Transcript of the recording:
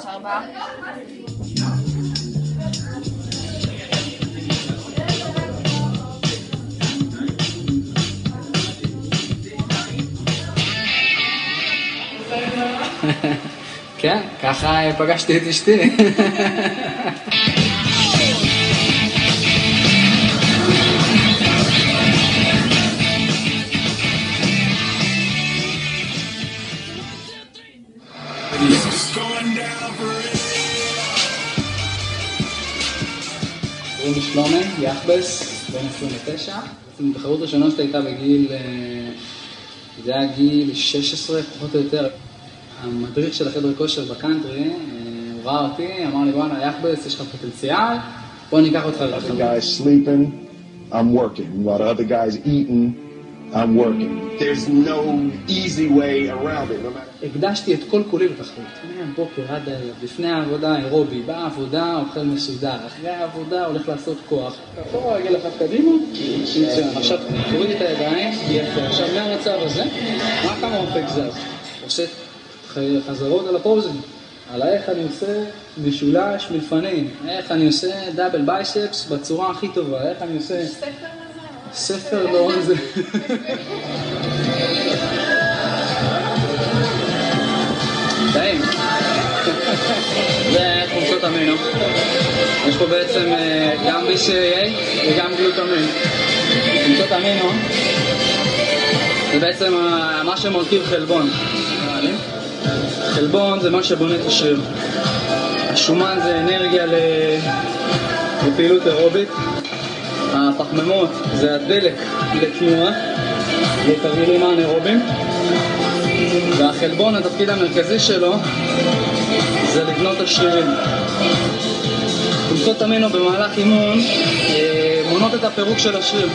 4. כן, ככה פגשתי את אשתי. קוראים לי שלומי, יחבס, בן 29. התחרות הראשונה שלי הייתה בגיל, זה היה גיל 16, פחות או יותר. המדריך של החדר כושר בקאנטרי, הוא ראה אותי, אמר לי, בואנה, יחבס, יש לך פוטנציאל, בוא ניקח אותך The guy's sleeping, I'm working. While the other guy's eating, I'm working. There's no easy way around it. No matter... הקדשתי את כל כולי לתחרות. מהבוקר עד הערב, לפני העבודה אירובי, בעבודה אוכל מסודר, אחרי העבודה הולך לעשות כוח. תעבור רגל אחת קדימה, עכשיו תוריד את הידיים, יפה. עכשיו מהמצב הזה, מה כמה אופק זז? עושה חזרות על הפוזים, על איך אני עושה משולש מלפנים, איך אני עושה דאבל בייספס בצורה הכי טובה, איך אני עושה... ספר לא זה. טעים. זה חומצות אמינו. יש פה בעצם גם BCAA וגם גלוטמין. חומצות אמינו זה בעצם מה שמרכיב חלבון. חלבון זה מה שבונה את השריר. השומן זה אנרגיה לפעילות אירובית. הפחמימות זה הדלק לתנועה, לתרגילים האנאירובים. והחלבון, התפקיד המרכזי שלו זה לבנות השרירים. חומצות אמינו במהלך אימון מונות את הפירוק של השריר.